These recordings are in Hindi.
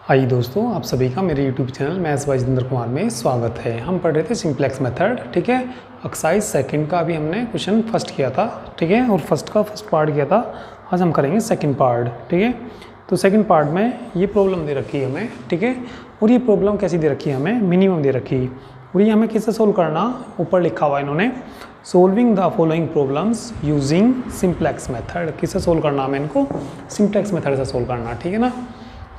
आइए दोस्तों, आप सभी का मेरे YouTube channel maths by Jitendra Kumar में स्वागत है। हम पढ़ रहे थे सिंप्लेक्स मेथड, ठीक है। एक्सरसाइज सेकंड का अभी हमने क्वेश्चन फर्स्ट किया था, ठीक है, और फर्स्ट पार्ट किया था। आज हम करेंगे सेकंड पार्ट, ठीक है। तो सेकंड पार्ट में ये प्रॉब्लम दे रखी है हमें, ठीक है। और ये प्रॉब्लम कैसी दे रखी है हमें, मिनिमम दे रखी है। और ये हमें किससे सोल्व करना, ऊपर लिखा हुआ है इन्होंने, solving the following problems using simplex method. किससे सोल्व करना हमें इनको, सिंप्लेक्स मेथड से सोल्व करना, ठीक है ना।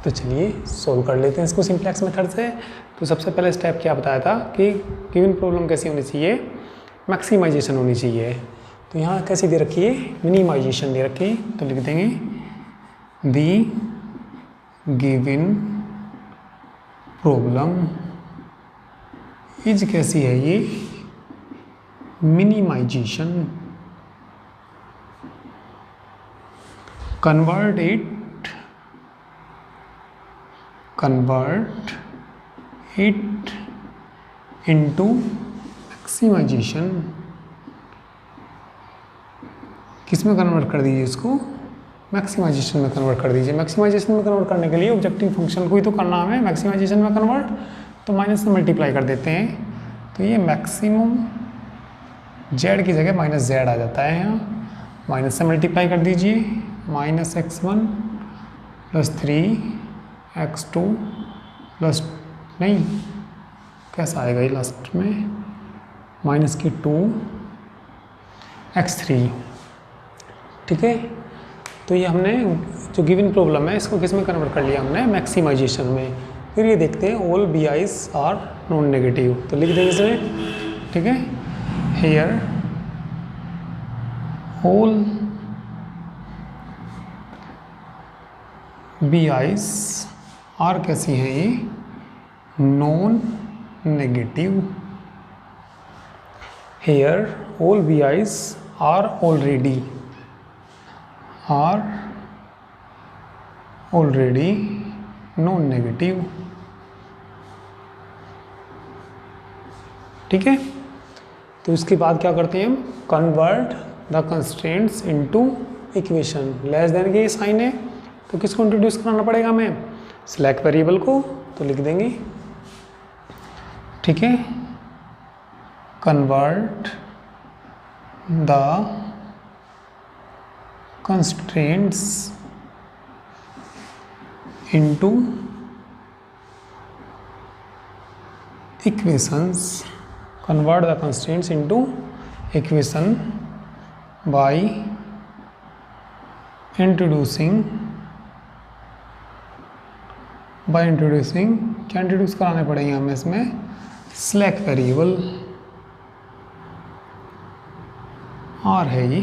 तो चलिए सोल्व कर लेते हैं इसको सिंप्लेक्स मेथड से। तो सबसे पहले स्टेप क्या बताया था कि गिवन प्रॉब्लम कैसी होनी चाहिए, मैक्सिमाइजेशन होनी चाहिए। तो यहाँ कैसी दे रखी है, मिनिमाइजेशन दे रखी है। तो लिख देंगे दी गिवन प्रॉब्लम इज कैसी है ये, minimisation. convert it into maximisation. किस में कन्वर्ट कर दीजिए इसको, मैक्सिमाइजेशन में कन्वर्ट कर दीजिए। मैक्सिमाइजेशन में कन्वर्ट करने के लिए ऑब्जेक्टिव फंक्शन को ही तो करना हमें मैक्सिमाइजेशन में कन्वर्ट। तो माइनस से मल्टीप्लाई कर देते हैं, तो ये मैक्सिमम जेड की जगह माइनस जेड आ जाता है। यहाँ माइनस से मल्टीप्लाई कर दीजिए, -x1 + 3x2 प्लस नहीं कैसा आएगा ये लास्ट में, -2x3, ठीक है। तो ये हमने जो गिवन प्रॉब्लम है इसको किस में कन्वर्ट कर लिया हमने, मैक्सिमाइजेशन में। फिर ये देखते हैं all BI's are non negative. तो लिख देंगे इसमें, ठीक है, हेयर ऑल BI's आर कैसी हैं ये, non negative. Here all BI's are already non negative, ठीक है। तो इसके बाद क्या करते हैं हम, convert the constraints into equation. Less than के साइन है तो किसको इंट्रोड्यूस कराना पड़ेगा हमें, स्लैक वेरिएबल को। तो लिख देंगे, ठीक है, convert the constraints into equations. Convert the constraints into equation by introducing क्या इंट्रोड्यूस कराने पड़ेंगे हमें इसमें, स्लैक वेरिएबल आर है ये।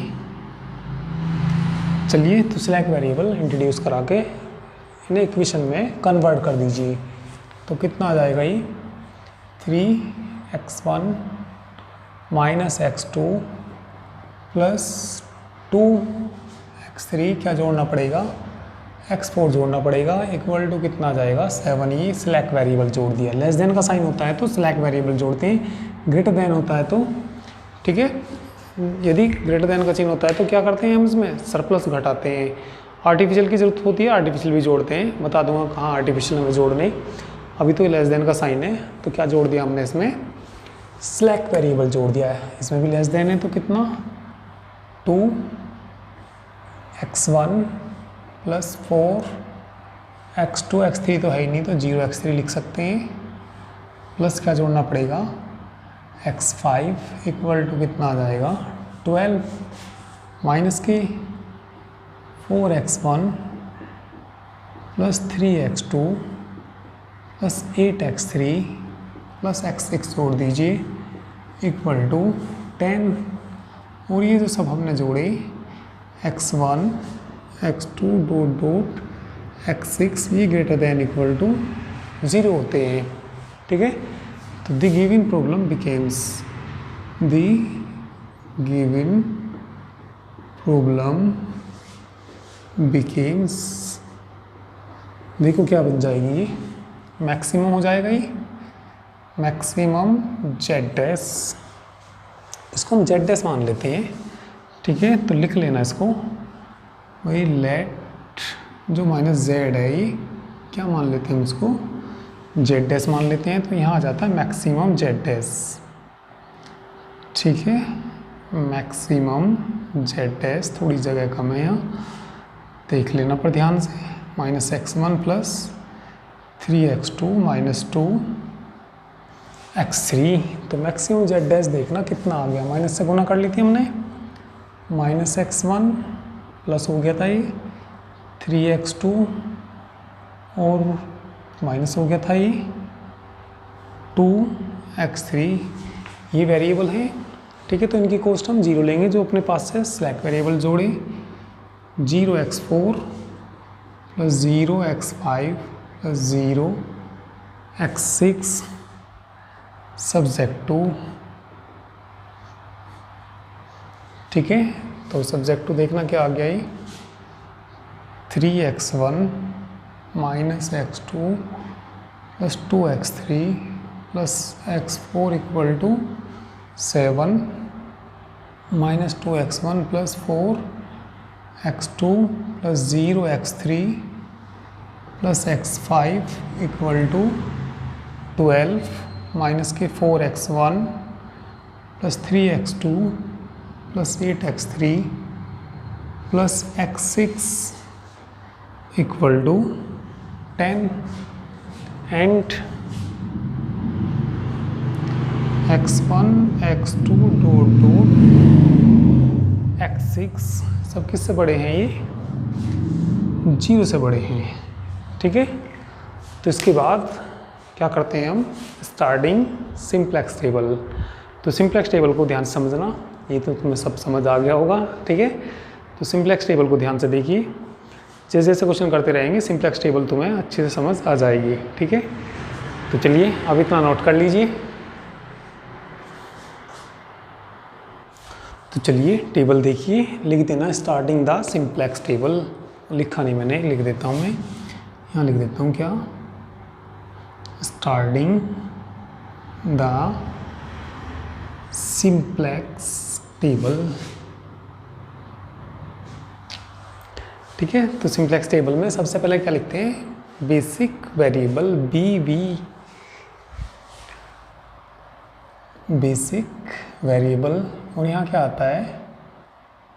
चलिए तो स्लैक वेरिएबल इंट्रोड्यूस करा के इन्हें इक्वेशन में कन्वर्ट कर दीजिए। तो कितना आ जाएगा ये, 3x1 -x2 + 2x3, क्या जोड़ना पड़ेगा, x4 जोड़ना पड़ेगा, इक्वल टू कितना आ जाएगा 7। ये स्लैक वेरिएबल जोड़ दिया। लेस देन का साइन होता है तो स्लैक वेरिएबल जोड़ते हैं, ग्रेटर देन होता है तो, ठीक है, यदि ग्रेटर देन का चिन्ह होता है तो क्या करते हैं हम इसमें सरप्लस घटाते हैं। आर्टिफिशियल की जरूरत होती है, आर्टिफिशियल भी जोड़ते हैं, बता दूंगा कहाँ आर्टिफिशियल हमें जोड़ने। अभी तो लेस देन का साइन है तो क्या जोड़ दिया हमने इसमें, स्लैक वेरिएबल जोड़ दिया है। इसमें भी लेस देन है तो कितना, 2x1 + 4x2 x3 तो है ही नहीं तो 0x3 लिख सकते हैं, प्लस क्या जोड़ना पड़ेगा, x5 इक्वल टू कितना आ जाएगा 12, माइनस के 4x1 + 3x2 + 8x3 + x6 जोड़ दीजिए इक्वल टू 10। और ये जो सब हमने जोड़े, x1 x2 x6 ये ग्रेटर देन इक्वल टू 0 होते हैं, ठीक है। तो द गिवन प्रॉब्लम बिकेम्स, देखो क्या बन जाएगी ये, मैक्सिमम हो जाएगा ये, मैक्सिमम जेड डैश। इसको हम जेड डैश मान लेते हैं, ठीक है। तो लिख लेना इसको, वही लेट जो माइनस जेड है ये क्या मान लेते हैं इसको, जेड डैश मान लेते हैं। तो यहाँ आ जाता है मैक्सिमम जेड डैश, ठीक है, मैक्सिमम जेड डैश, थोड़ी जगह कम है यहाँ, देख लेना पर ध्यान से, -x1 plus 3x2 minus 2x3। तो मैक्सिमम जेड डैश देखना कितना आ गया, माइनस से गुना कर ली थी हमने, -x1 प्लस हो गया था ये 3x2 और माइनस हो गया था ये 2x3। ये वेरिएबल हैं, ठीक है। तो इनकी कॉस्ट हम 0 लेंगे, जो अपने पास है स्लैक वेरिएबल जोड़े, 0x4 plus 0x5 plus 0x6 subject 2, ठीक है। तो सब्जेक्ट 2 देखना क्या आ गया ये, 3x1 minus x2 plus 2x3 plus x4 equal to 7 minus 2x1 plus 4x2 plus 0x3 plus x5 equal to 12 minus के 4x1 plus 3x2 plus 8x3 plus x6 equal to 10 and x1 x2 dot dot x6 सब किससे बड़े हैं, ये 0 से बड़े हैं, ठीक है। तो इसके बाद क्या करते हैं हम, स्टार्टिंग सिंप्लेक्स टेबल। तो सिंप्लेक्स टेबल को ध्यान से समझना, ये तो तुम्हें सब समझ आ गया होगा, ठीक है। तो सिंप्लेक्स टेबल को ध्यान से देखिए, जैसे जैसे क्वेश्चन करते रहेंगे सिंप्लेक्स टेबल तुम्हें अच्छे से समझ आ जाएगी, ठीक है। तो चलिए अब इतना नोट कर लीजिए। तो चलिए टेबल देखिए, लिख देना स्टार्टिंग द सिंप्लेक्स टेबल, लिखा नहीं मैंने, लिख देता हूँ मैं, यहाँ लिख देता हूँ क्या, स्टार्टिंग द सिंप्लेक्स टेबल, ठीक है। तो सिंप्लेक्स टेबल में सबसे पहले क्या लिखते हैं, basic variable BV, basic variable, और यहाँ क्या आता है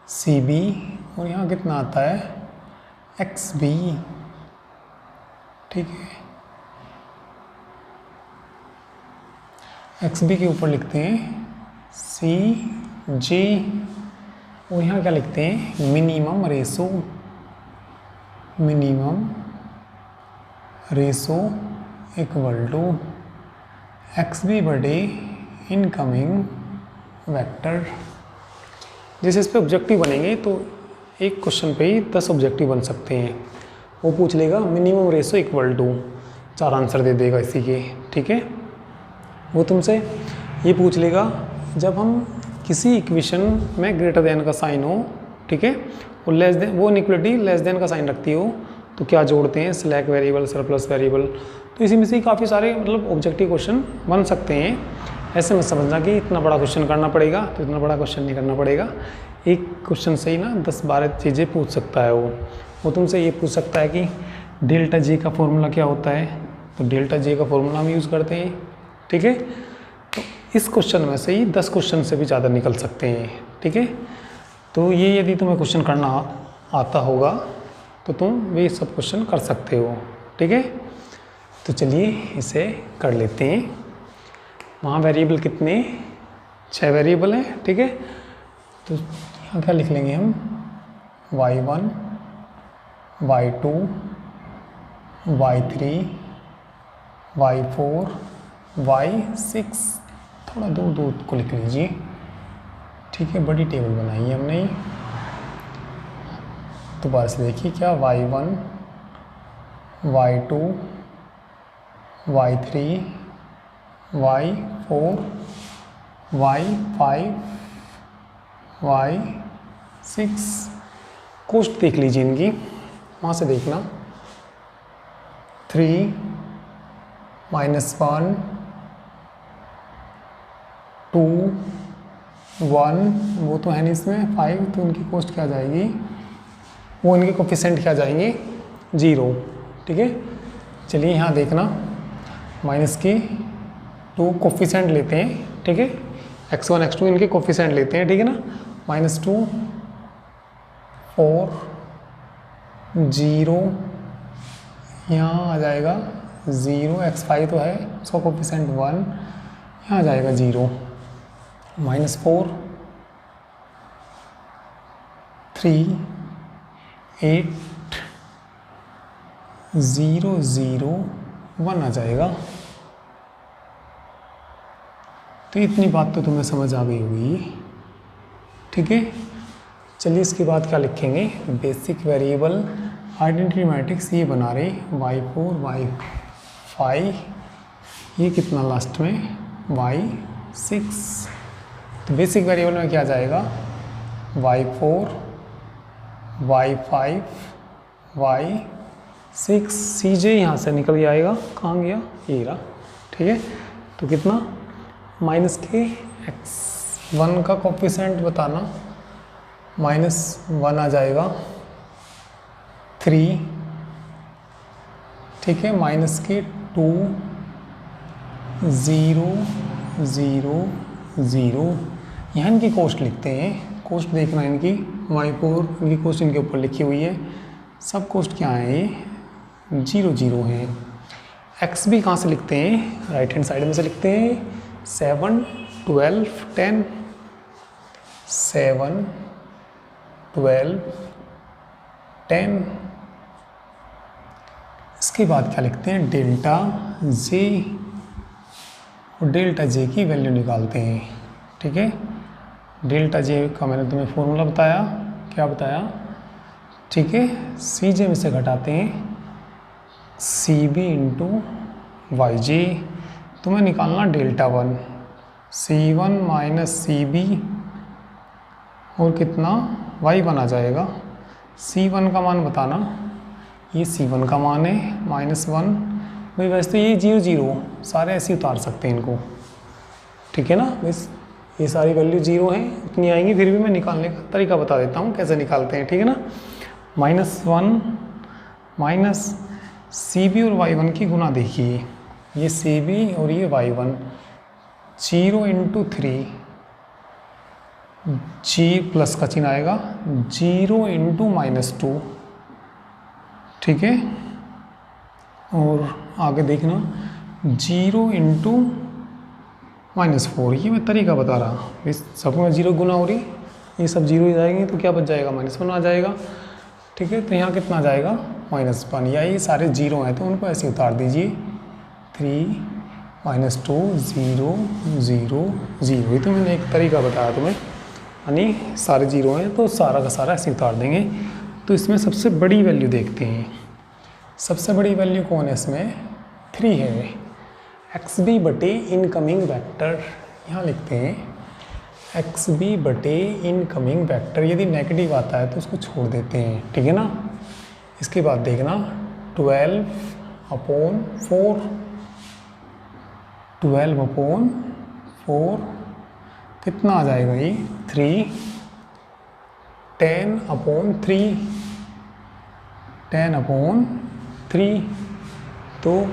CB, और यहाँ कितना आता है XB, ठीक है। XB के ऊपर लिखते हैं CG, और यहाँ क्या लिखते हैं minimum ratio, minimum ratio equal to XB बटे इनकमिंग वेक्टर। जैसे इस पे ऑब्जेक्टिव बनेंगे तो एक क्वेश्चन पे ही 10 ऑब्जेक्टिव बन सकते हैं। वो पूछ लेगा minimum ratio equal to, 4 answer दे देगा इसी के, ठीक है। वो तुमसे ये पूछ लेगा जब हम किसी इक्वेशन में ग्रेटर देन का साइन हो, ठीक है, और लेस देन, वो इनइक्वलिटी लेस देन का साइन रखती हो, तो क्या जोड़ते हैं, स्लैक वेरिएबल, सरप्लस वेरिएबल। तो इसी में से काफ़ी सारे मतलब ऑब्जेक्टिव क्वेश्चन बन सकते हैं। ऐसे मत समझना कि इतना बड़ा क्वेश्चन करना पड़ेगा, तो इतना बड़ा क्वेश्चन नहीं करना पड़ेगा। एक क्वेश्चन से ही ना 10-12 चीज़ें पूछ सकता है वो तुमसे ये पूछ सकता है कि डेल्टा J का फॉर्मूला क्या होता है, तो डेल्टा J का फॉर्मूला हम यूज़ करते हैं, ठीक है। तो इस क्वेश्चन में से ही 10 क्वेश्चन से भी ज़्यादा निकल सकते हैं, ठीक है। तो ये यदि तुम्हें क्वेश्चन करना आता होगा तो तुम वे सब क्वेश्चन कर सकते हो, ठीक है। तो चलिए इसे कर लेते हैं। वहाँ वेरिएबल कितने, 6 वेरिएबल हैं, ठीक है। तो यहाँ क्या लिख लेंगे हम, y1 y2 y3 y4 y6, थोड़ा दूर दूर को लिख लीजिए, ठीक है। बड़ी टेबल बनाई है हमने। दोबारा से देखिए क्या, y1 y2 y3 y4 y5 y6, कोष्ट देख लीजिए इनकी, वहाँ से देखना 3 -1 2 1, वो तो है नहीं इसमें, 5, तो उनकी कोष्ट क्या जाएगी, वो इनके कोफिशिएंट क्या जाएंगे 0, ठीक है। चलिए यहाँ देखना, माइनस की 2 कोफिशेंट लेते हैं, ठीक है, x1 x2 इनके कोफिशेंट लेते हैं, ठीक है ना। -2 4 0, यहाँ आ जाएगा 0, x5 तो है उसका कोफिशेंट 1, यहाँ आ जाएगा 0, -4 3 8 0 0 1 आ जाएगा। तो इतनी बात तो तुम्हें समझ आ गई होगी, ठीक है। चलिए इसके बाद क्या लिखेंगे, बेसिक वेरिएबल आइडेंटिटी मैट्रिक्स ये बना रहे y4 y5, ये कितना लास्ट में y6। तो बेसिक वेरिएबल में क्या जाएगा, y4 y5 y6, cj यहाँ से निकल जाएगा, कहाँ गया, ये रहा, ठीक है। तो कितना, माइनस के x1 का कोफिशेंट बताना, -1 आ जाएगा 3, ठीक है, माइनस के 2 0 0 0, यहाँ इनकी कॉस्ट लिखते हैं, कॉस्ट देखना इनकी y4 इनकी कॉस्ट इनके ऊपर लिखी हुई है, सब कॉस्ट क्या है, ये 0 0 है। x भी कहाँ से लिखते हैं, राइट हैंड साइड में से लिखते हैं, 7 12 10, 7 12 10। इसके बाद क्या लिखते हैं, डेल्टा जे, और डेल्टा जे की वैल्यू निकालते हैं, ठीक है। डेल्टा जे का मैंने तुम्हें फॉर्मूला बताया, क्या बताया, ठीक है, सी जे में से घटाते हैं सी बी इंटू वाई जे, तुम्हें निकालना डेल्टा 1, C1 माइनस CB और कितना y1 आ जाएगा। C1 का मान बताना, ये C1 का मान है -1, भाई वैसे तो ये 0 0 सारे ऐसे उतार सकते हैं इनको, ठीक है ना। बस ये सारी वैल्यू 0 हैं, उतनी आएंगी, फिर भी मैं निकालने का तरीका बता देता हूँ कैसे निकालते हैं, ठीक है ना। -1 माइनस CB और y1 की गुना देखिए, ये CB और ये y1, 0 × 3, जी प्लस का चिन्ह आएगा, 0 × -2, ठीक है। और आगे देखना 0 × -4, ये मैं तरीका बता रहा, इस सब में 0 गुना हो रही, ये सब 0 ही जाएंगे तो क्या बच जाएगा, -1 आ जाएगा, ठीक है। तो यहाँ कितना आ जाएगा, -1, या ये सारे 0 हैं तो उनको ऐसे उतार दीजिए, 3 -2 0 0 0, ये तो मैंने एक तरीका बताया तुम्हें, यानी सारे 0 हैं तो सारा का सारा ऐसे उतार देंगे। तो इसमें सबसे बड़ी वैल्यू देखते हैं, सबसे बड़ी वैल्यू कौन है इसमें, 3 है। XB बटे इनकमिंग वेक्टर, यहाँ लिखते हैं XB बटे इनकमिंग वेक्टर, यदि नेगेटिव आता है तो उसको छोड़ देते हैं, ठीक है ना। इसके बाद देखना 12/4, 12/4 कितना आ जाएगा, ये 3, 10/3, 10/3, तो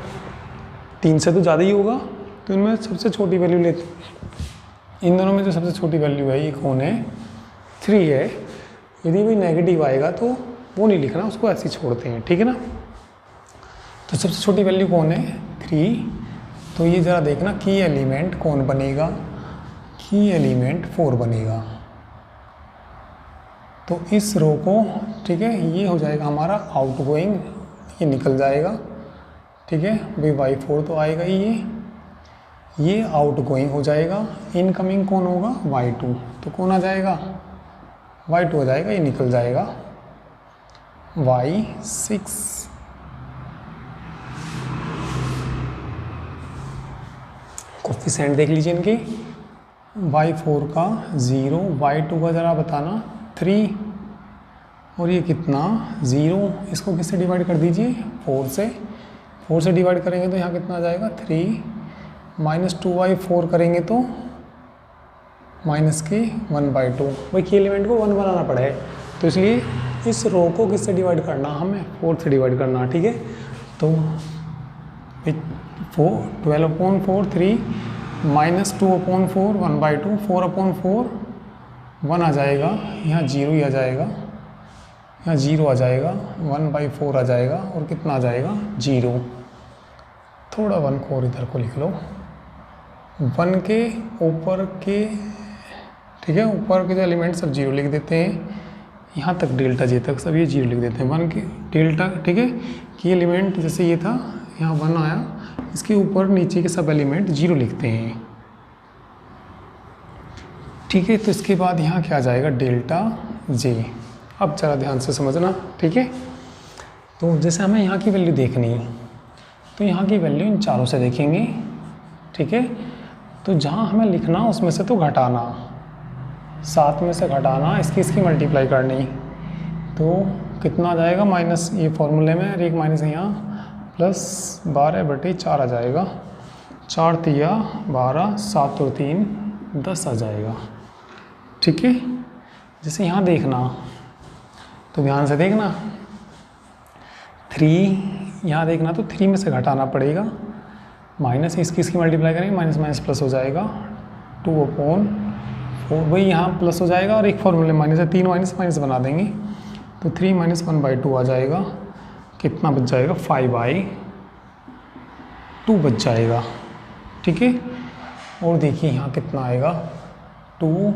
3 से तो ज़्यादा ही होगा, तो इनमें सबसे छोटी वैल्यू लेते, इन दोनों में जो सबसे छोटी वैल्यू है ये कौन है, 3 है। यदि भी नेगेटिव आएगा तो वो नहीं लिखना, उसको ऐसे ही छोड़ते हैं, ठीक है ना। तो सबसे छोटी वैल्यू कौन है, 3। तो ये ज़रा देखना की एलिमेंट कौन बनेगा, की एलिमेंट 4 बनेगा। तो इस रो को, ठीक है, ये हो जाएगा हमारा आउटगोइंग, ये निकल जाएगा, ठीक है भाई, y4 तो आएगा ही, ये आउटगोइंग हो जाएगा, इनकमिंग कौन होगा, y2, तो कौन आ जाएगा, y2 हो जाएगा, ये निकल जाएगा, y6। कोफिशिएंट देख लीजिए इनकी, y4 का 0, y2 का ज़रा बताना 3, और ये कितना 0, इसको किससे डिवाइड कर दीजिए, 4 से, 4 से डिवाइड करेंगे तो यहाँ कितना आ जाएगा, 3, -2/4 करेंगे तो -1/2, भाई की एलिमेंट को 1 बनाना पड़े, तो इसलिए इस रो को किससे डिवाइड करना, हमें 4 से डिवाइड करना, ठीक है। तो 12/4 3 माइनस 2/4 1/2 4/4 1 आ जाएगा, यहाँ 0 ही आ जाएगा, यहाँ 0 आ जाएगा, 1/4 आ जाएगा और कितना आ जाएगा 0। थोड़ा 1 को और इधर को लिख लो, 1 के ऊपर के, ठीक है, ऊपर के जो एलिमेंट सब 0 लिख देते हैं, यहाँ तक डेल्टा जे तक सब ये 0 लिख देते हैं। 1 के डेल्टा, ठीक है, कि एलिमेंट जैसे ये था, यहाँ 1 आया, इसके ऊपर नीचे के सब एलिमेंट 0 लिखते हैं, ठीक है। तो इसके बाद यहाँ क्या आ जाएगा डेल्टा जे। अब ज़रा ध्यान से समझना, ठीक है। तो जैसे हमें यहाँ की वैल्यू देखनी है, तो यहाँ की वैल्यू इन चारों से देखेंगे, ठीक है। तो जहाँ हमें लिखना उसमें से तो घटाना, 7 में से घटाना, इसकी मल्टीप्लाई करनी, तो कितना आ जाएगा माइनस, ये फॉर्मूले में एक माइनस यहाँ प्लस 12/4 आ जाएगा, 4 तिया 12, 7 और 3 10 आ जाएगा, ठीक है। जैसे यहाँ देखना, तो ध्यान से देखना, 3 यहाँ देखना, तो 3 में से घटाना पड़ेगा, माइनस इसकी मल्टीप्लाई करेंगे, माइनस माइनस प्लस हो जाएगा, 2/4 वही यहाँ प्लस हो जाएगा, और एक फॉर्मूले माइनस है, 3 माइनस माइनस बना देंगे, तो 3 माइनस 1/2 आ जाएगा, कितना बच जाएगा 5/2 बच जाएगा, ठीक है। और देखिए यहाँ कितना आएगा 2,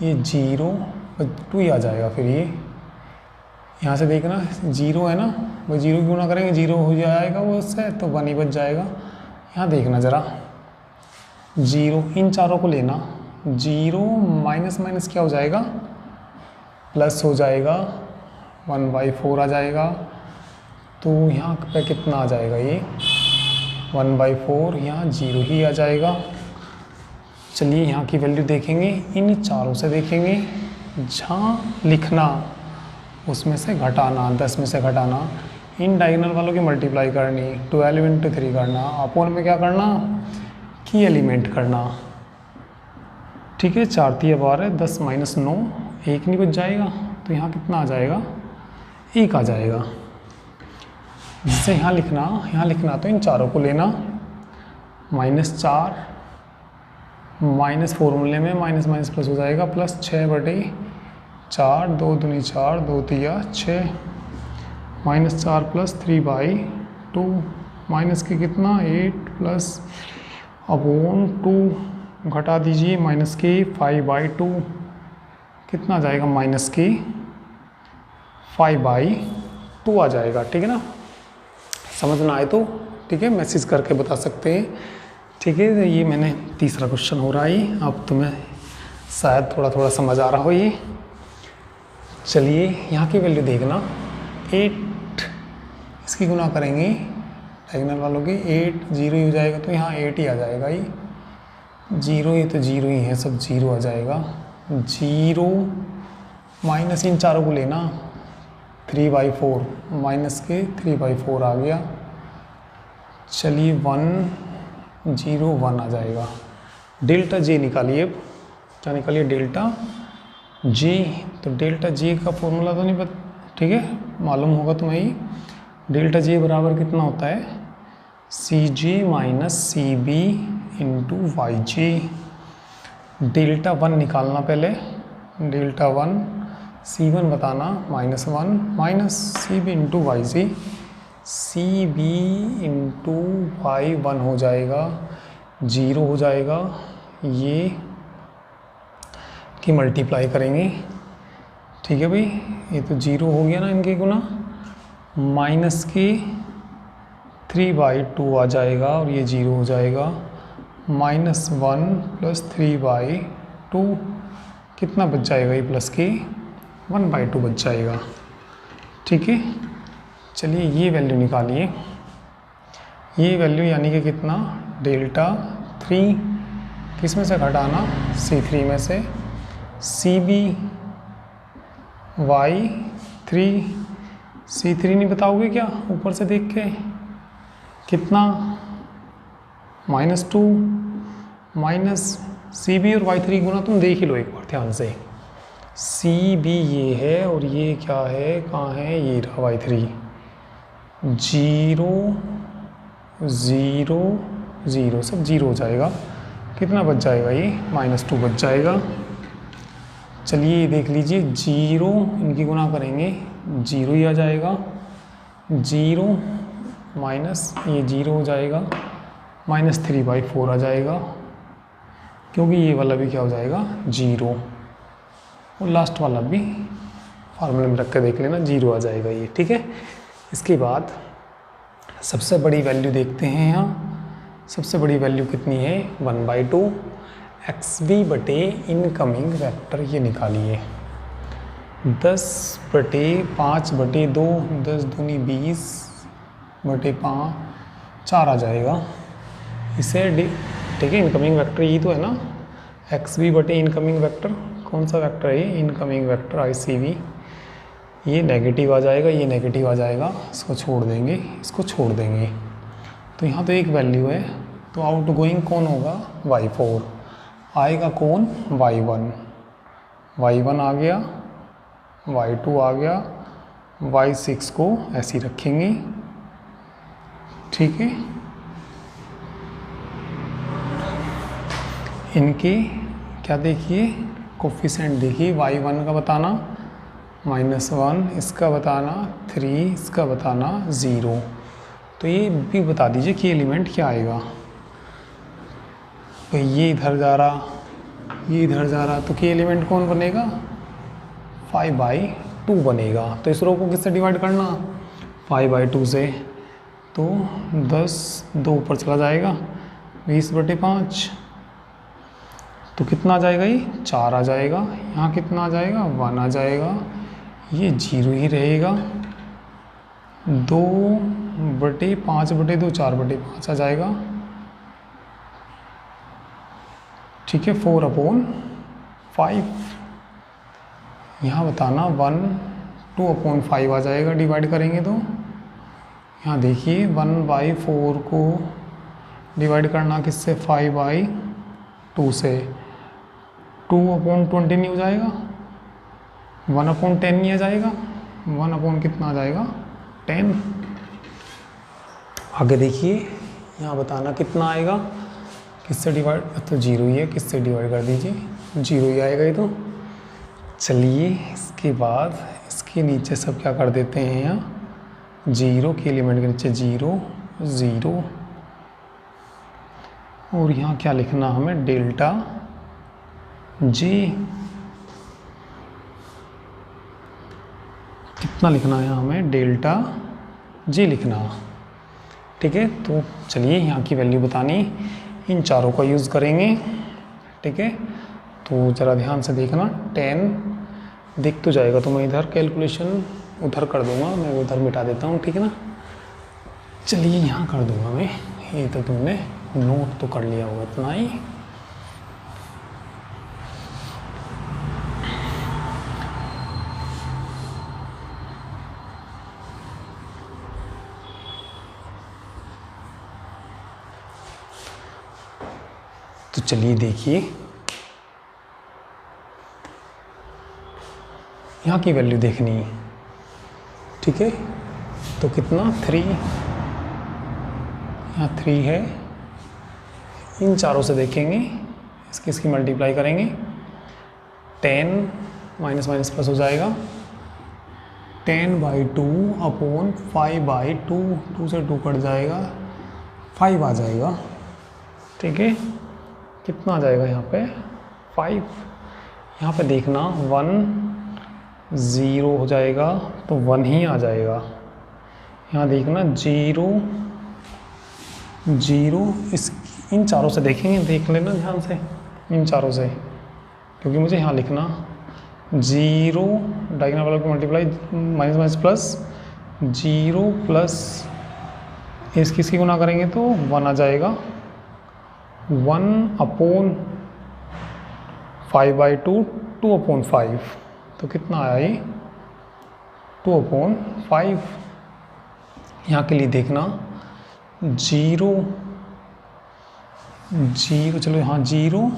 ये 0 2 ही आ जाएगा, फिर ये यहाँ से देखना 0 है ना, वो 0 क्यों ना करेंगे, 0 हो जाएगा वो उससे, तो 1 ही बच जाएगा। यहाँ देखना ज़रा, 0 इन चारों को लेना, 0 माइनस माइनस क्या हो जाएगा प्लस हो जाएगा, 1/4 आ जाएगा, तो यहाँ पे कितना आ जाएगा ये 1/4, यहाँ 0 ही आ जाएगा। चलिए यहाँ की वैल्यू देखेंगे, इन चारों से देखेंगे, जहाँ लिखना उसमें से घटाना, 10 में से घटाना, इन डायगोनल वालों की मल्टीप्लाई करनी, 12 × 3 करना, अपोन में क्या करना की एलिमेंट करना, ठीक है। 4 तिया 12, 10 माइनस 9, 1 नहीं बच जाएगा, तो यहाँ कितना आ जाएगा 1 आ जाएगा। जिससे यहाँ लिखना तो इन चारों को लेना, -4 माइनस फॉर्मूले में माइनस माइनस प्लस हो जाएगा, प्लस 6/4, 2 दूनी 4, 2 तिया 6, -4 प्लस 3/2, माइनस के कितना 8 प्लस अपॉन 2, घटा दीजिए माइनस के 5/2, कितना आ जाएगा माइनस के 5/2 आ जाएगा, ठीक है ना। समझ ना आए तो ठीक है मैसेज करके बता सकते हैं, ठीक है। तो ये मैंने तीसरा क्वेश्चन हो रहा है, अब तुम्हें शायद थोड़ा थोड़ा समझ आ रहा हो ये। चलिए यहाँ की वैल्यू देखना, 8 इसकी गुना करेंगे डायगोनल वालों की, 8 0 ही हो जाएगा, तो यहाँ 8 ही आ जाएगा, ये 0 ही तो 0 ही है, सब 0 आ जाएगा। 0 माइनस इन चारों को लेना, 3/4 माइनस के 3/4 आ गया। चलिए 1 0 1 आ जाएगा। डेल्टा जे निकालिए, अब क्या निकालिए डेल्टा जे। तो डेल्टा जे का फॉर्मूला तो नहीं पता, ठीक है मालूम होगा तुम्हें ही। डेल्टा जे बराबर कितना होता है, C J minus C B into Y J. Delta 1 निकालना पहले, डेल्टा 1 C1 बताना -1 minus C B into Y G, C B into Y 1 हो जाएगा, 0 हो जाएगा, ये की मल्टीप्लाई करेंगे, ठीक है भाई। ये तो 0 हो गया ना इनके गुना, माइनस के 3/2 आ जाएगा और ये 0 हो जाएगा, -1 प्लस 3/2 कितना बच जाएगा, ये प्लस के 1/2 बच जाएगा, ठीक है। चलिए ये वैल्यू निकालिए, ये वैल्यू यानी कि कितना डेल्टा 3 किस में से घटाना, C3 में से, CB Y3, C3 नहीं बताओगे क्या ऊपर से देख के, कितना -2 माइनस CB और Y3 गुना तुम देख ही लो एक बार ध्यान से। CB ये है और ये क्या है, कहाँ है, ये रहा Y3, 0 ज़ीरो ज़ीरो, सब जीरो हो जाएगा। कितना बच जाएगा ये? -2 बच जाएगा। चलिए ये देख लीजिए, जीरो इनकी गुना करेंगे, जीरो ही आ जाएगा। जीरो माइनस ये जीरो हो जाएगा, -3/4 आ जाएगा, क्योंकि ये वाला भी क्या हो जाएगा? जीरो। और लास्ट वाला भी फार्मूले में रख के देख लेना, जीरो आ जाएगा ये, ठीक है। इसके बाद सबसे बड़ी वैल्यू देखते हैं। यहाँ सबसे बड़ी वैल्यू कितनी है? 1/2 XV बटे इनकमिंग वेक्टर, ये निकालिए। 10/5/2, 10 दूनी 20 बटे 5, 4 आ जाएगा। इसे ठीक है, इनकमिंग वेक्टर ये तो है ना, XV बटे इनकमिंग वेक्टर। कौन सा वेक्टर है ये? Incoming vector ICV। ये नेगेटिव आ जाएगा, ये नेगेटिव आ जाएगा, इसको छोड़ देंगे, इसको छोड़ देंगे। तो यहाँ तो एक वैल्यू है, तो आउटगोइंग कौन होगा? Y4 आएगा। कौन? Y1। Y1 आ गया, Y2 आ गया, Y6 को ऐसे ही रखेंगे, ठीक है। इनके क्या देखिए, कोफिशिएंट देखिए, Y1 का बताना -1, इसका बताना 3, इसका बताना 0। तो ये भी बता दीजिए कि एलिमेंट क्या आएगा। तो ये इधर जा रहा, ये इधर जा रहा, तो कि एलिमेंट कौन बनेगा? 5/2 बनेगा। तो इस रो को किससे डिवाइड करना? 5/2 से। तो 10, 2 ऊपर चला जाएगा, 20/5। तो कितना आ जाएगा ये? 4 आ जाएगा। यहाँ कितना आ जाएगा? 1 आ जाएगा। ये 0 ही रहेगा। 2/5/2, 4/5 आ जाएगा, ठीक है। 4/5। यहाँ बताना 1, 2/5 आ जाएगा, डिवाइड करेंगे तो। यहाँ देखिए 1/4 को डिवाइड करना किससे? 5/2 से। 2/20 नहीं हो जाएगा? 1/10 नहीं आ जाएगा? 1/ कितना आ जाएगा? 10। आगे देखिए, यहाँ बताना कितना आएगा, किससे डिवाइड? तो 0 ही है, किससे डिवाइड कर दीजिए, 0 ही आएगा ये तो। चलिए इसके बाद इसके नीचे सब क्या कर देते हैं, यहाँ 0 के एलिमेंट के नीचे 0 0, और यहाँ क्या लिखना हमें? Delta G। कितना लिखना है हमें? डेल्टा G लिखना, ठीक है। तो चलिए यहाँ की वैल्यू बतानी, इन चारों का यूज़ करेंगे, ठीक है। तो ज़रा ध्यान से देखना, 10 दिख तो जाएगा, तो मैं इधर कैलकुलेशन उधर कर दूंगा, मैं उधर मिटा देता हूँ, ठीक है ना। चलिए यहाँ कर दूंगा मैं, ये तो तुमने नोट तो कर लिया होगा इतना ही। तो चलिए देखिए, यहाँ की वैल्यू देखनी है, ठीक है। तो कितना? 3, यहाँ 3 है। इन चारों से देखेंगे, इसकी मल्टीप्लाई करेंगे, 10 माइनस माइनस प्लस हो जाएगा, 10/2/5/2, 2 से 2 कट जाएगा, 5 आ जाएगा, ठीक है। कितना आ जाएगा यहाँ पे? 5। यहाँ पे देखना 1 0 हो जाएगा, तो 1 ही आ जाएगा। यहाँ देखना 0 0, इन चारों से देखेंगे, देख लेना ध्यान से इन चारों से, क्योंकि मुझे यहाँ लिखना 0 डायगोनल वाला को multiply minus minus plus 0 plus इसकी गुना करेंगे तो 1 आ जाएगा, 1/5/2 2/5, तो कितना आया ये? 2/5। यहाँ के लिए देखना 0 0, चलो यहाँ 0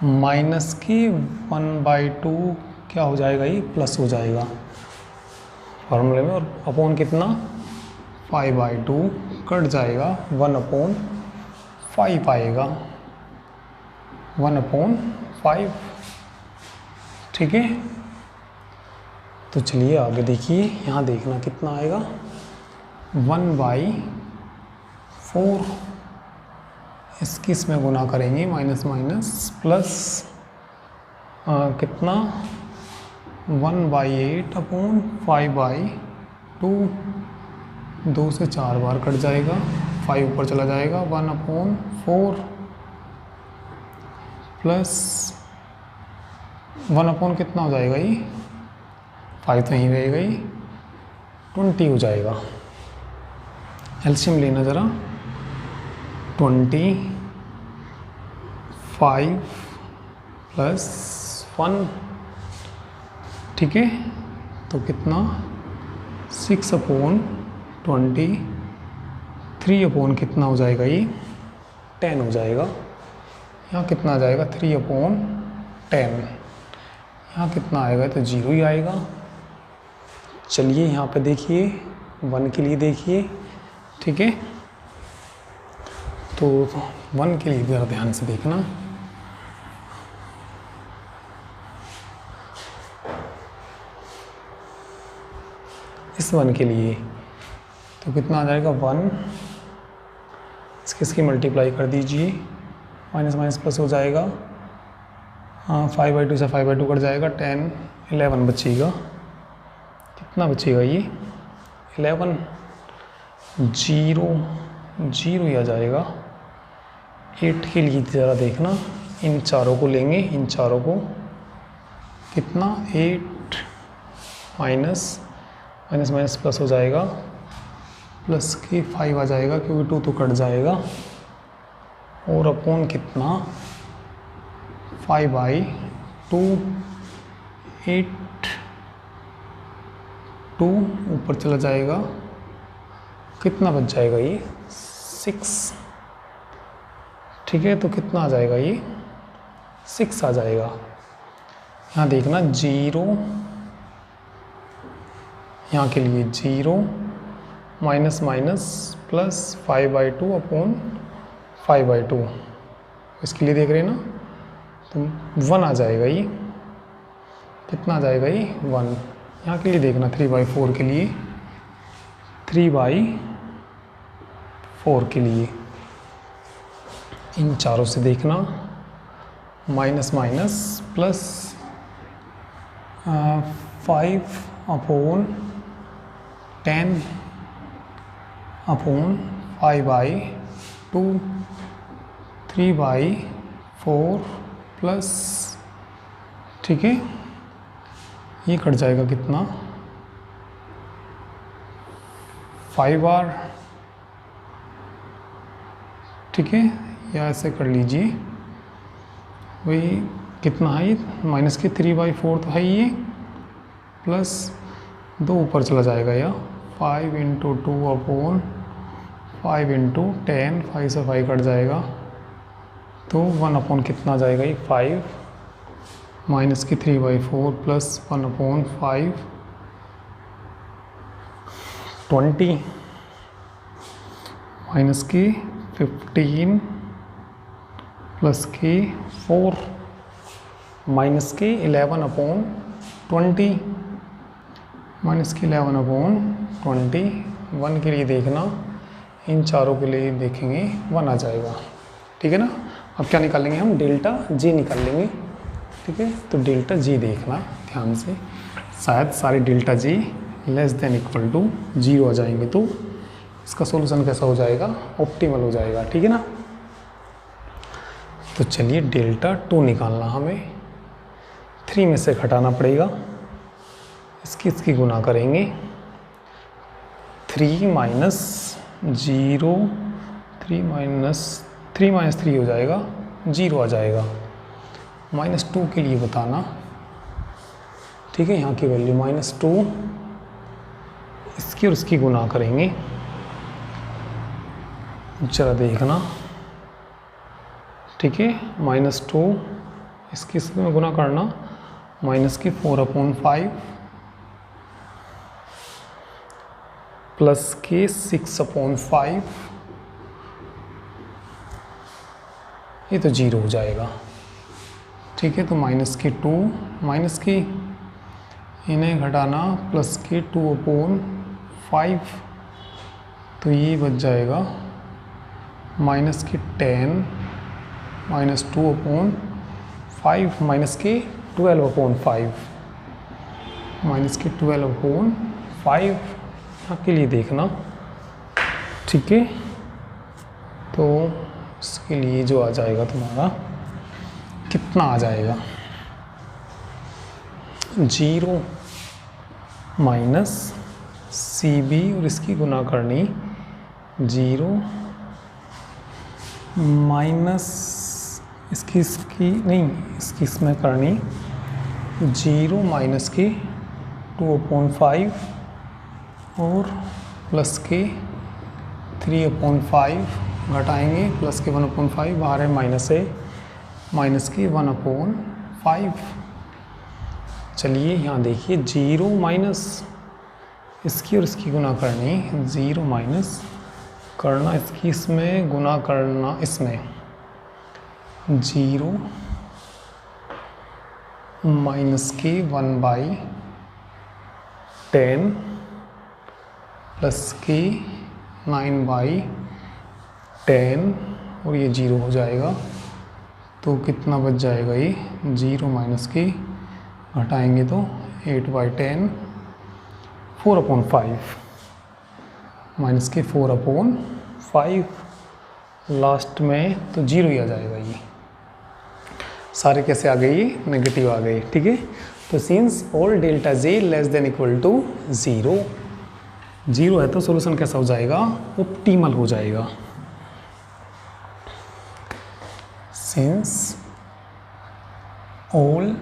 माइनस के 1/2 क्या हो जाएगा, ये प्लस हो जाएगा फॉर्मूले में, और अपॉन कितना 5/2 कट जाएगा, 1/5 आएगा, 1/5। ठीक है, तो चलिए आगे देखिए, यहाँ देखना कितना आएगा, 1/4। इसकी इसमें गुना करेंगे, माइनस माइनस प्लस कितना, 1/8/5/2, 2 से 4 बार कट जाएगा, 5 ऊपर चला जाएगा, 1/4 प्लस 1 कितना हो जाएगा ये, 5 तो यहीं रहेगा ही, 20 हो जाएगा। एलसीएम लेना ज़रा, 25 प्लस 1। ठीक है, तो कितना, 6/20, 3/ कितना हो जाएगा ये, 10 हो जाएगा। यहाँ कितना आ जाएगा, 3/10। यहाँ कितना आएगा, तो 0 ही आएगा। चलिए यहाँ पे देखिए, 1 के लिए देखिए। ठीक है, तो 1 के लिए ज़रा ध्यान से देखना, इस 1 के लिए तो कितना आ जाएगा, 1, इसकी मल्टीप्लाई कर दीजिए, माइनस माइनस प्लस हो जाएगा, हाँ 5/2 से 5/2 कट जाएगा, 10, 11 बचेगा। कितना बचेगा ये, 11, 0 ही आ जाएगा। 8 के लिए ज़रा देखना, इन चारों को लेंगे, इन चारों को, कितना, 8 माइनस माइनस प्लस हो जाएगा, प्लस के 5 आ जाएगा, क्योंकि 2 तो कट जाएगा, और अपॉन कितना, 5/2, 8, 2 ऊपर चला जाएगा, कितना बच जाएगा ये, 6। ठीक है, तो कितना आ जाएगा ये, 6 आ जाएगा। यहाँ देखना, 0, यहाँ के लिए 0 माइनस माइनस प्लस 5/2/5/2, इसके लिए देख रहे हैं ना, तो 1 आ जाएगा ये, कितना आ जाएगा ये, 1। यहाँ के लिए देखना, 3/4 के लिए, 3/4 के लिए, इन चारों से देखना, माइनस माइनस प्लस 5/10/5/2, 3/4 प्लस, ठीक है, ये कट जाएगा कितना, 5R। ठीक है, या ऐसे कर लीजिए, वही कितना है, माइनस के 3/4 तो है ये, प्लस 2 ऊपर चला जाएगा, या 5 × 2/5 × 10, 5 से 5 कट जाएगा, तो 1/ कितना आ जाएगा ये, 5, माइनस की 3/4 प्लस 1/5, 20, माइनस की 15 प्लस की 4, माइनस की 11/20, माइनस की 11/20, 1 के लिए देखना, इन चारों के लिए देखेंगे, 1 आ जाएगा। ठीक है ना, अब क्या निकालेंगे हम, डेल्टा जी निकाल लेंगे। ठीक है, तो डेल्टा जी देखना ध्यान से, शायद सारे delta G less than equal to 0 आ जाएंगे, तो इसका सॉल्यूशन कैसा हो जाएगा, ऑप्टिमल हो जाएगा। ठीक है ना, तो चलिए डेल्टा 2 निकालना, हमें 3 में से घटाना पड़ेगा, इसकी गुना करेंगे, 3 माइनस 0, 3 माइनस 3 हो जाएगा, 0 आ जाएगा। -2 के लिए बताना, ठीक है, यहाँ की वैल्यू -2, इसकी और इसकी गुना करेंगे, जरा देखना। ठीक है, -2 इसकी इसमें गुना करना, माइनस की 4/5, प्लस के 6/5, ये तो 0 हो जाएगा। ठीक है, तो माइनस के 2, माइनस के इन्हें घटाना प्लस के 2/5, तो ये बच जाएगा माइनस के 10 माइनस 2/5 माइनस के 12/5 माइनस के 12/5 यहाँ के लिए देखना। ठीक है, तो इसके लिए जो आ जाएगा तुम्हारा कितना आ जाएगा, 0 माइनस CB और इसकी गुना करनी, 0 माइनस इसकी नहीं, इसकी इसमें करनी 0 माइनस की 2/5 और प्लस के 3/5 घटाएंगे, प्लस के 1/5 बाहर है माइनस है, माइनस के 1/5। चलिए यहाँ देखिए 0 माइनस इसकी और इसकी गुना करनी, 0 माइनस करना इसकी इसमें गुना करना इसमें, 0 माइनस के 1/10 प्लस के 9/10 और ये 0 हो जाएगा। तो कितना बच जाएगा, ये 0 माइनस के घटाएंगे तो 8/10, 4/5 माइनस के 4/5 लास्ट में, तो 0 ही आ जाएगा। ये सारे कैसे आ गए, नेगेटिव आ गए। ठीक है, तो since all delta J less than equal to 0, 0 है तो सॉल्यूशन कैसा हो जाएगा, ऑप्टिमल हो जाएगा। Since all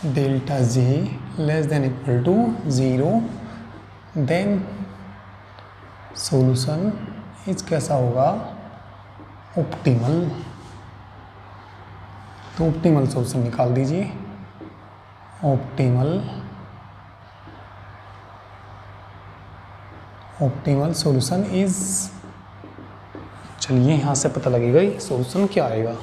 delta J less than equal to 0 then solution is कैसा होगा, ऑप्टिमल। तो ऑप्टिमल सॉल्यूशन निकाल दीजिए, ऑप्टिमल सॉल्यूशन इज, चलिए यहाँ से पता लगेगा ये सॉल्यूशन क्या आएगा।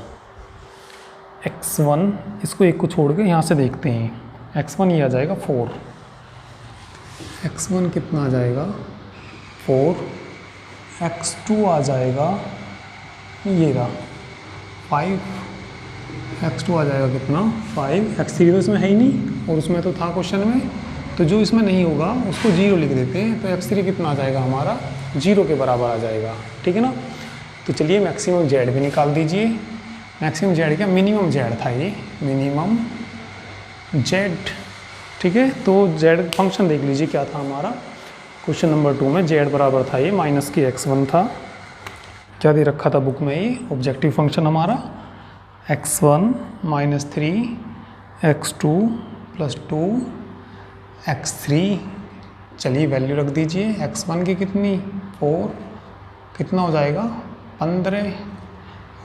x1, इसको एक को छोड़ के यहाँ से देखते हैं, x1 ये आ जाएगा 4, x1 कितना आ जाएगा 4, x2 आ जाएगा ये रहा 5, x2 आ जाएगा कितना 5, x3 तो इसमें है ही नहीं और उसमें तो था क्वेश्चन में, तो जो इसमें नहीं होगा उसको 0 लिख देते हैं, तो x3 कितना आ जाएगा हमारा 0 के बराबर आ जाएगा। ठीक है ना, तो चलिए मैक्सिमम जेड भी निकाल दीजिए। मैक्सिमम जेड क्या, मिनिमम जेड था ये, मिनिमम जेड। ठीक है, तो जेड फंक्शन देख लीजिए क्या था हमारा क्वेश्चन नंबर 2 में, जेड बराबर था ये माइनस की x1 था, क्या दे रखा था बुक में, ये ऑब्जेक्टिव फंक्शन हमारा x1 minus 3 x2 plus 2 x3। चलिए वैल्यू रख दीजिए, x1 की कितनी 4, कितना हो जाएगा 15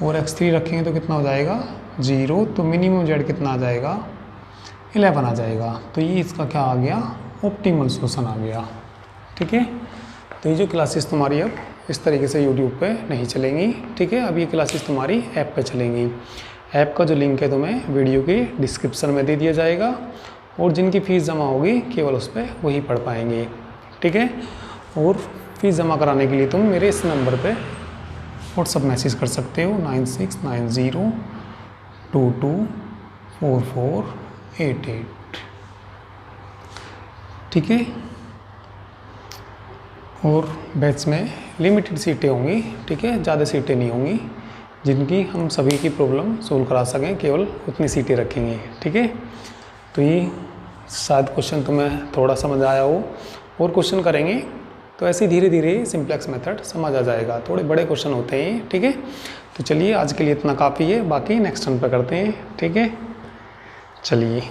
और x3 रखेंगे तो कितना हो जाएगा 0, तो मिनिमम जेड कितना आ जाएगा 11 आ जाएगा। तो ये इसका क्या आ गया, ऑप्टिमल सॉल्यूशन आ गया। ठीक है, तो ये जो क्लासेस तुम्हारी अब इस तरीके से यूट्यूब पे नहीं चलेंगी। ठीक है, अब ये क्लासेस तुम्हारी ऐप पे चलेंगी। ऐप का जो लिंक है तुम्हें वीडियो के डिस्क्रिप्शन में दे दिया जाएगा और जिनकी फ़ीस जमा होगी केवल उस पर वही पढ़ पाएंगे। ठीक है, और फीस जमा कराने के लिए तुम मेरे इस नंबर पे व्हाट्सअप मैसेज कर सकते हो 9690224488। ठीक है, और बैच में लिमिटेड सीटें होंगी। ठीक है, ज़्यादा सीटें नहीं होंगी, जिनकी हम सभी की प्रॉब्लम सोल्व करा सकें, केवल उतनी सीटें रखेंगे। ठीक है, तो ये शायद क्वेश्चन तुम्हें थोड़ा समझ आया हो, और क्वेश्चन करेंगे तो ऐसे धीरे धीरे सिंप्लेक्स मेथड समझ आ जाएगा, थोड़े बड़े क्वेश्चन होते हैं। ठीक है, तो चलिए आज के लिए इतना काफ़ी है, बाकी नेक्स्ट टर्न पर करते हैं। ठीक है, चलिए।